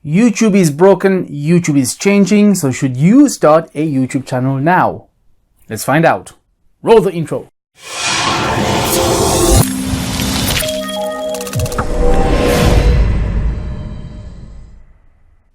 YouTube is broken, YouTube is changing, so should you start a YouTube channel now? Let's find out. Roll the intro.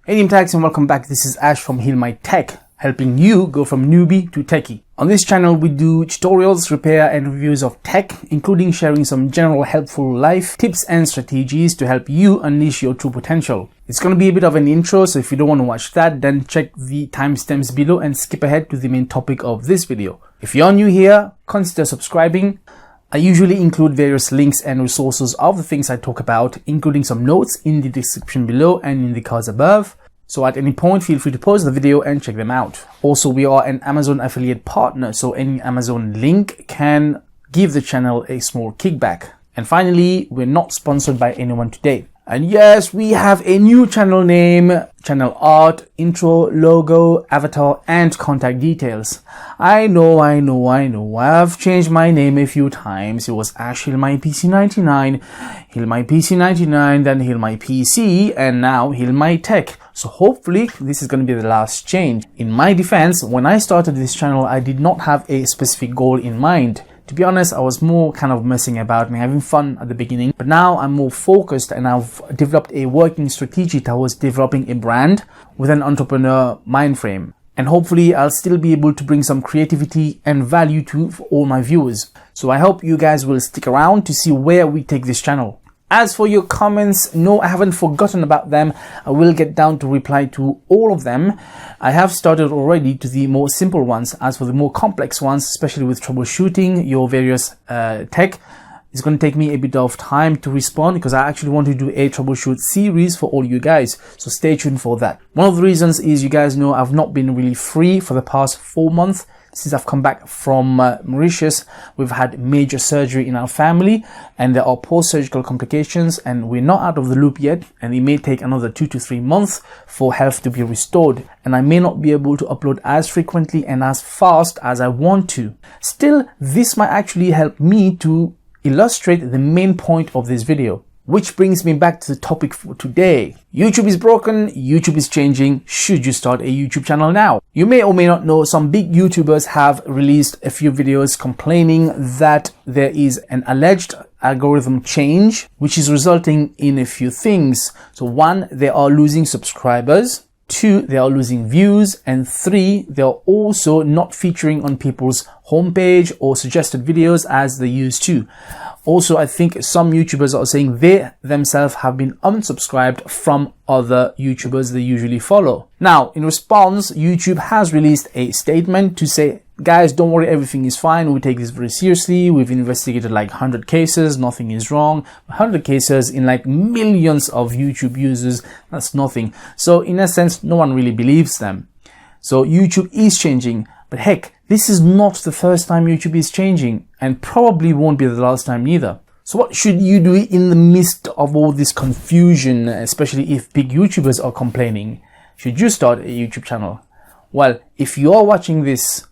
Hey Team Tags, and welcome back. This is Ash from Heal My Tech, helping you go from newbie to techie. On this channel, we do tutorials, repair and reviews of tech, including sharing some general helpful life tips and strategies to help you unleash your true potential. It's going to be a bit of an intro, so if you don't want to watch that, then check the timestamps below and skip ahead to the main topic of this video. If you're new here, consider subscribing. I usually include various links and resources of the things I talk about, including some notes in the description below and in the cards above. So at any point, feel free to pause the video and check them out. Also, we are an Amazon affiliate partner, so any Amazon link can give the channel a small kickback. And finally, we're not sponsored by anyone today. And yes, we have a new channel name, channel art, intro, logo, avatar, and contact details. I know. I've changed my name a few times. It was Ash Heal My PC 99, Heal My PC 99, then Heal My PC, and now Heal My Tech. So hopefully this is going to be the last change. In my defense, when I started this channel, I did not have a specific goal in mind. To be honest, I was more kind of messing about and having fun at the beginning, but now I'm more focused and I've developed a working strategy towards developing a brand with an entrepreneur mind frame. And hopefully I'll still be able to bring some creativity and value to all my viewers. So I hope you guys will stick around to see where we take this channel. As for your comments, no, I haven't forgotten about them. I will get down to reply to all of them. I have started already to the more simple ones. As for the more complex ones, especially with troubleshooting your various tech, it's going to take me a bit of time to respond because I actually want to do a troubleshoot series for all you guys. So stay tuned for that. One of the reasons is you guys know I've not been really free for the past 4 months. Since I've come back from Mauritius, we've had major surgery in our family and there are post-surgical complications and we're not out of the loop yet, and it may take another 2 to 3 months for health to be restored, and I may not be able to upload as frequently and as fast as I want to. Still, this might actually help me to illustrate the main point of this video. Which brings me back to the topic for today. YouTube is broken, YouTube is changing. Should you start a YouTube channel now? You may or may not know some big YouTubers have released a few videos complaining that there is an alleged algorithm change, which is resulting in a few things. So 1, they are losing subscribers. 2, they are losing views, and 3, they are also not featuring on people's homepage or suggested videos as they used to. Also, I think some YouTubers are saying they themselves have been unsubscribed from other YouTubers they usually follow. Now, in response, YouTube has released a statement to say, guys, don't worry, everything is fine. We take this very seriously. We've investigated like 100 cases. Nothing is wrong. 100 cases in like millions of YouTube users. That's nothing. So in a sense, no one really believes them. So YouTube is changing. But heck, this is not the first time YouTube is changing and probably won't be the last time either. So what should you do in the midst of all this confusion, especially if big YouTubers are complaining? Should you start a YouTube channel? Well, if you are watching this,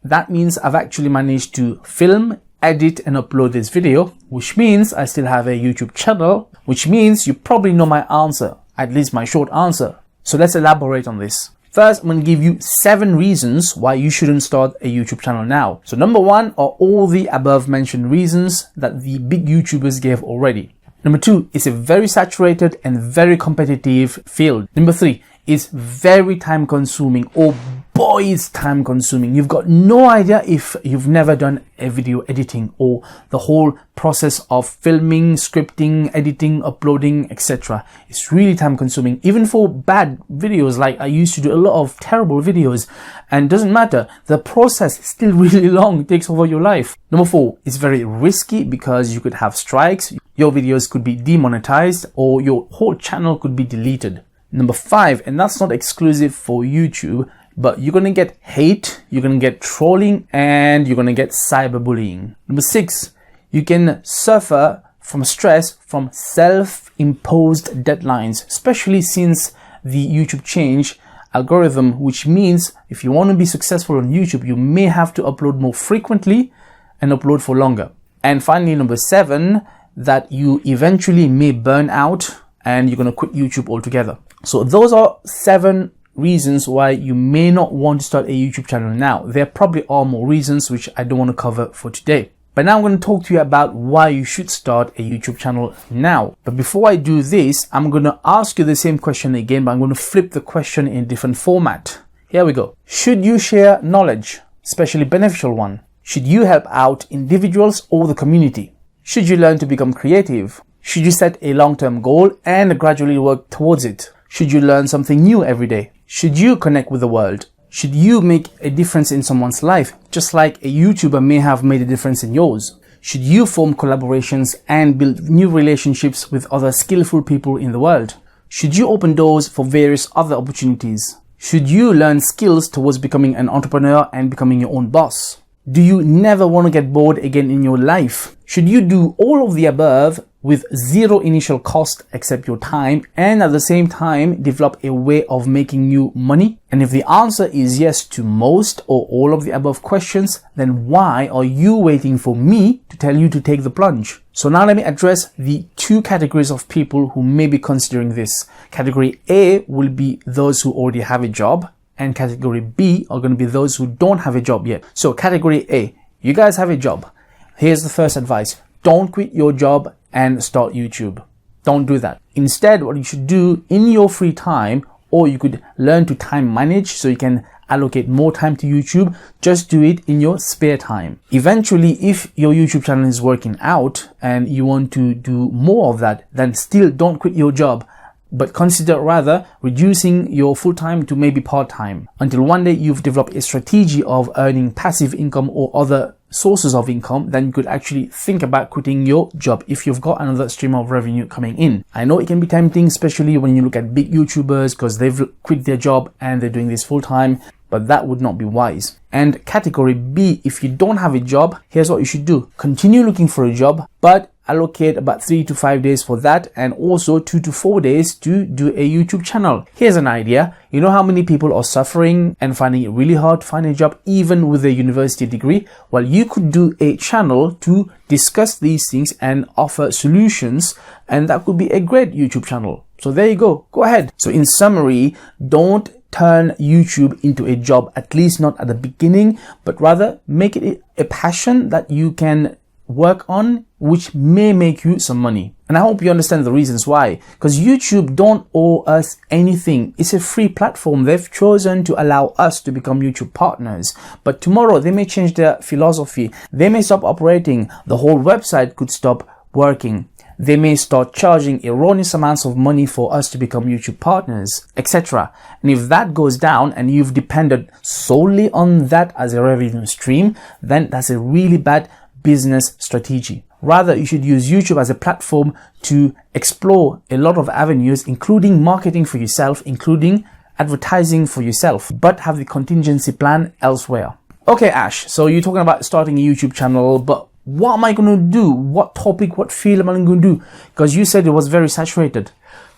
that means I've actually managed to film, edit and upload this video, which means I still have a YouTube channel, which means you probably know my answer, at least my short answer. So let's elaborate on this. First, I'm going to give you 7 reasons why you shouldn't start a YouTube channel now. So number 1 are all the above mentioned reasons that the big YouTubers gave already. Number 2, it's a very saturated and very competitive field. Number 3, it's very time consuming. Oh boy, it's time consuming. You've got no idea if you've never done a video editing or the whole process of filming, scripting, editing, uploading, etc. It's really time consuming. Even for bad videos, like I used to do a lot of terrible videos, and doesn't matter. The process is still really long. It takes over your life. Number 4, it's very risky because you could have strikes. Your videos could be demonetized or your whole channel could be deleted. Number 5, and that's not exclusive for YouTube, but you're going to get hate, you're going to get trolling, and you're going to get cyberbullying. Number 6, you can suffer from stress from self-imposed deadlines, especially since the YouTube change algorithm, which means if you want to be successful on YouTube, you may have to upload more frequently and upload for longer. And finally, number 7, that you eventually may burn out and you're going to quit YouTube altogether. So those are 7 reasons why you may not want to start a YouTube channel now. There probably are more reasons which I don't want to cover for today. But now I'm going to talk to you about why you should start a YouTube channel now. But before I do this, I'm going to ask you the same question again, but I'm going to flip the question in a different format. Here we go. Should you share knowledge, especially beneficial one? Should you help out individuals or the community? Should you learn to become creative? Should you set a long-term goal and gradually work towards it? Should you learn something new every day? Should you connect with the world? Should you make a difference in someone's life, just like a YouTuber may have made a difference in yours? Should you form collaborations and build new relationships with other skillful people in the world? Should you open doors for various other opportunities? Should you learn skills towards becoming an entrepreneur and becoming your own boss? Do you never want to get bored again in your life? Should you do all of the above with zero initial cost except your time, and at the same time develop a way of making you money? And if the answer is yes to most or all of the above questions, then why are you waiting for me to tell you to take the plunge? So now let me address the 2 categories of people who may be considering this. Category A will be those who already have a job, and category B are going to be those who don't have a job yet. So category A, you guys have a job. Here's the first advice. Don't quit your job and start YouTube. Don't do that. Instead, what you should do in your free time, or you could learn to time manage so you can allocate more time to YouTube, just do it in your spare time. Eventually, if your YouTube channel is working out and you want to do more of that, then still don't quit your job, but consider rather reducing your full-time to maybe part-time until one day you've developed a strategy of earning passive income or other sources of income. Then you could actually think about quitting your job if you've got another stream of revenue coming in. I know it can be tempting, especially when you look at big YouTubers because they've quit their job and they're doing this full-time, but that would not be wise. And category B, if you don't have a job, here's what you should do. Continue looking for a job, but allocate about 3 to 5 days for that, and also 2 to 4 days to do a YouTube channel. Here's an idea. You know how many people are suffering and finding it really hard to find a job even with a university degree? Well, you could do a channel to discuss these things and offer solutions, and that could be a great YouTube channel. So there you go. Go ahead. So in summary, don't turn YouTube into a job, at least not at the beginning, but rather make it a passion that you can work on, which may make you some money. And I hope you understand the reasons why, because YouTube don't owe us anything. It's a free platform. They've chosen to allow us to become YouTube partners, but tomorrow they may change their philosophy. They may stop operating. The whole website could stop working. They may start charging erroneous amounts of money for us to become YouTube partners, etc. And if that goes down and you've depended solely on that as a revenue stream, then that's a really bad business strategy. Rather, you should use YouTube as a platform to explore a lot of avenues, including marketing for yourself, including advertising for yourself, but have the contingency plan elsewhere. Okay, Ash, so you're talking about starting a YouTube channel, but what am I going to do? What topic, what field am I going to do? Because you said it was very saturated.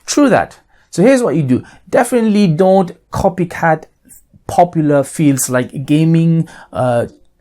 True that. So here's what you do. Definitely don't copycat popular fields like gaming,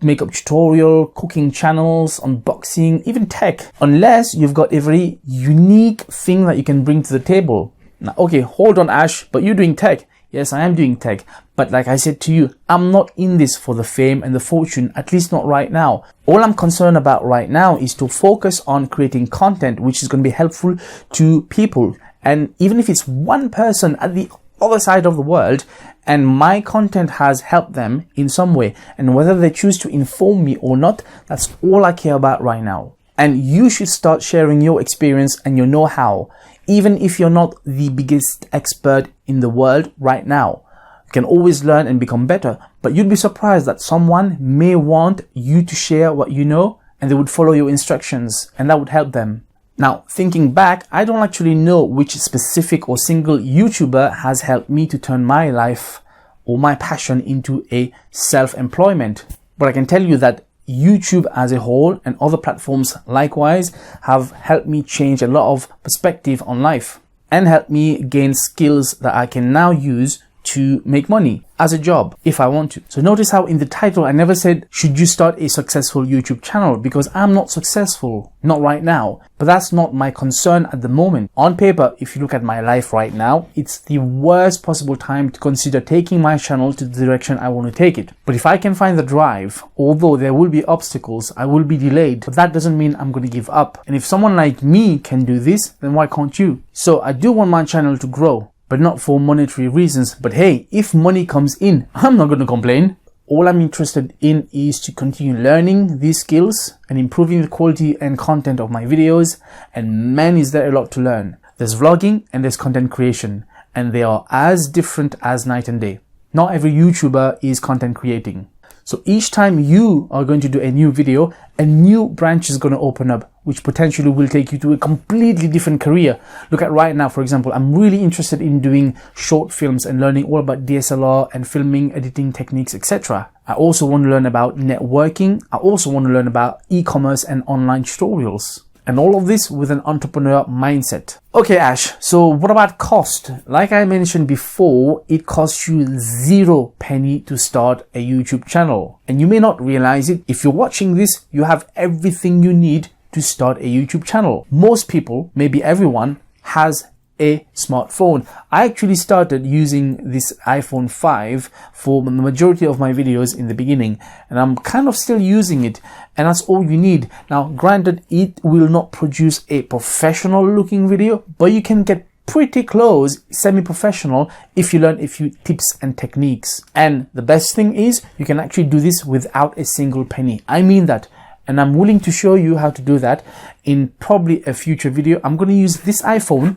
makeup tutorial, cooking channels, unboxing, even tech, unless you've got a very unique thing that you can bring to the table. Now, okay, hold on, Ash, but you're doing tech. Yes, I am doing tech, but like I said to you, I'm not in this for the fame and the fortune, at least not right now. All I'm concerned about right now is to focus on creating content which is going to be helpful to people. And even if it's one person at the other side of the world, and my content has helped them in some way, and whether they choose to inform me or not, that's all I care about right now. And you should start sharing your experience and your know-how, even if you're not the biggest expert in the world right now. You can always learn and become better, but you'd be surprised that someone may want you to share what you know, and they would follow your instructions, and that would help them. Now, thinking back, I don't actually know which specific or single YouTuber has helped me to turn my life or my passion into a self-employment. But I can tell you that YouTube as a whole and other platforms likewise have helped me change a lot of perspective on life and helped me gain skills that I can now use to make money. as a job if I want to. So notice how in the title I never said, should you start a successful YouTube channel? Because I'm not successful, not right now. But that's not my concern at the moment. On paper, if you look at my life right now, it's the worst possible time to consider taking my channel to the direction I want to take it. But if I can find the drive, although there will be obstacles, I will be delayed, but that doesn't mean I'm going to give up. And if someone like me can do this, then why can't you? So I do want my channel to grow, but not for monetary reasons. But hey, if money comes in, I'm not going to complain. All I'm interested in is to continue learning these skills and improving the quality and content of my videos. And man, is there a lot to learn. There's vlogging and there's content creation, and they are as different as night and day. Not every YouTuber is content creating. So each time you are going to do a new video, a new branch is going to open up, which potentially will take you to a completely different career. Look at right now, for example, I'm really interested in doing short films and learning all about DSLR and filming, editing techniques, etc. I also want to learn about networking. I also want to learn about e-commerce and online tutorials. And all of this with an entrepreneur mindset. Okay, Ash, so what about cost? Like I mentioned before, it costs you 0 penny to start a YouTube channel. And you may not realize it. If you're watching this, you have everything you need to start a YouTube channel. Most people, maybe everyone, has a smartphone. I actually started using this iPhone 5 for the majority of my videos in the beginning, and I'm kind of still using it, and that's all you need. Now, granted, it will not produce a professional looking video, but you can get pretty close, semi-professional, if you learn a few tips and techniques. And the best thing is you can actually do this without a single penny. I mean that. And I'm willing to show you how to do that in probably a future video. I'm going to use this iPhone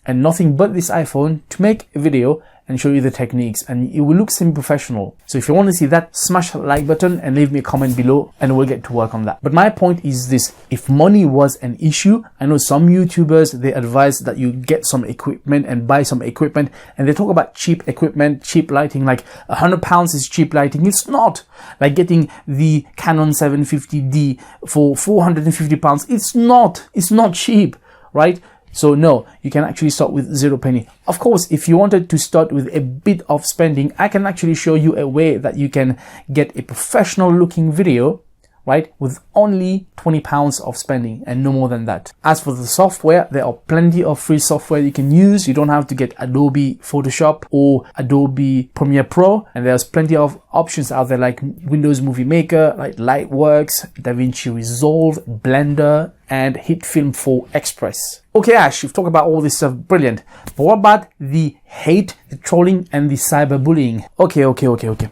and nothing but this iPhone to make a video and show you the techniques, and it will look semi-professional. So if you want to see that, smash that like button and leave me a comment below and we'll get to work on that. But my point is this: if money was an issue, I know some YouTubers, they advise that you get some equipment and buy some equipment, and they talk about cheap equipment, cheap lighting, like £100 is cheap lighting. It's not. Like getting the Canon 750D for £450, it's not cheap, right? So no, you can actually start with 0 penny. Of course, if you wanted to start with a bit of spending, I can actually show you a way that you can get a professional looking video, right, with only £20 of spending and no more than that. As for the software, there are plenty of free software you can use. You don't have to get Adobe Photoshop or Adobe Premiere Pro, and there's plenty of options out there like Windows Movie Maker, like Lightworks, DaVinci Resolve, Blender, and HitFilm 4 Express. Okay, Ash, you've talked about all this stuff, brilliant. But what about the hate, the trolling, and the cyberbullying? Okay.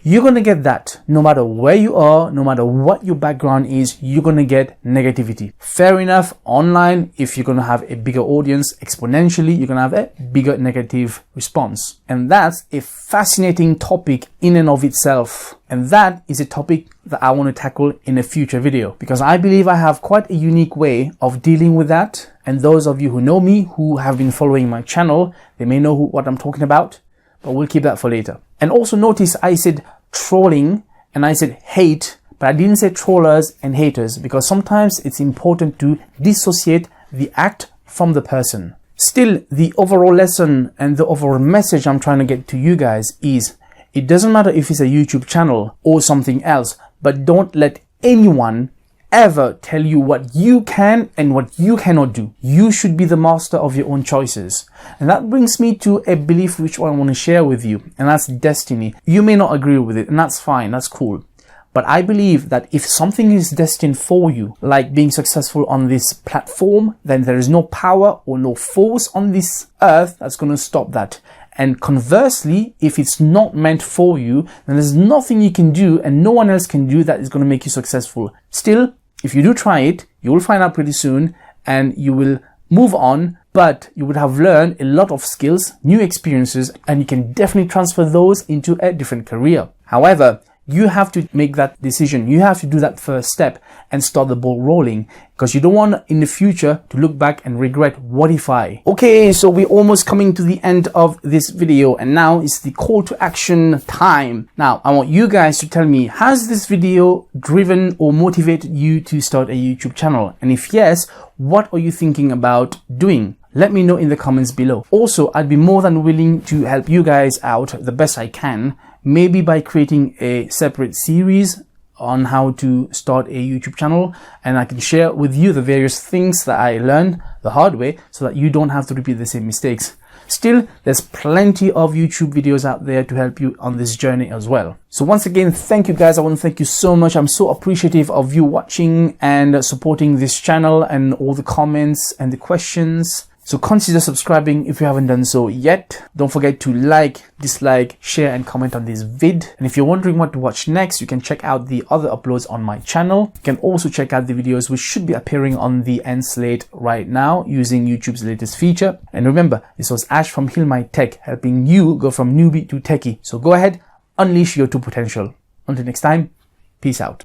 You're gonna get that. No matter where you are, no matter what your background is, you're gonna get negativity. Fair enough, online, if you're gonna have a bigger audience, exponentially, you're gonna have a bigger negative response. And that's a fascinating topic in and of itself. And that is a topic that I want to tackle in a future video, because I believe I have quite a unique way of dealing with that. And those of you who know me, who have been following my channel, they may know what I'm talking about, but we'll keep that for later. And also notice I said trolling and I said hate, but I didn't say trollers and haters, because sometimes it's important to dissociate the act from the person. Still, the overall lesson and the overall message I'm trying to get to you guys is, it doesn't matter if it's a YouTube channel or something else, but don't let anyone ever tell you what you can and what you cannot do. You should be the master of your own choices. And that brings me to a belief which I want to share with you, and that's destiny. You may not agree with it, and that's fine, that's cool. But I believe that if something is destined for you, like being successful on this platform, then there is no power or no force on this earth that's going to stop that. And conversely, if it's not meant for you, then there's nothing you can do and no one else can do that is going to make you successful. Still, if you do try it, you will find out pretty soon and you will move on, but you would have learned a lot of skills, new experiences, and you can definitely transfer those into a different career. However, you have to make that decision. You have to do that first step and start the ball rolling, because you don't want in the future to look back and regret, what if I? Okay, so we're almost coming to the end of this video, and now it's the call to action time. Now, I want you guys to tell me, has this video driven or motivated you to start a YouTube channel? And if yes, what are you thinking about doing? Let me know in the comments below. Also, I'd be more than willing to help you guys out the best I can, maybe by creating a separate series on how to start a YouTube channel, and I can share with you the various things that I learned the hard way so that you don't have to repeat the same mistakes. Still, there's plenty of YouTube videos out there to help you on this journey as well. So once again, thank you guys. I want to thank you so much. I'm so appreciative of you watching and supporting this channel and all the comments and the questions. So consider subscribing if you haven't done so yet. Don't forget to like, dislike, share and comment on this vid. And if you're wondering what to watch next, you can check out the other uploads on my channel. You can also check out the videos which should be appearing on the end slate right now using YouTube's latest feature. And remember, this was Ash from Heal My Tech, helping you go from newbie to techie. So go ahead, unleash your true potential. Until next time, peace out.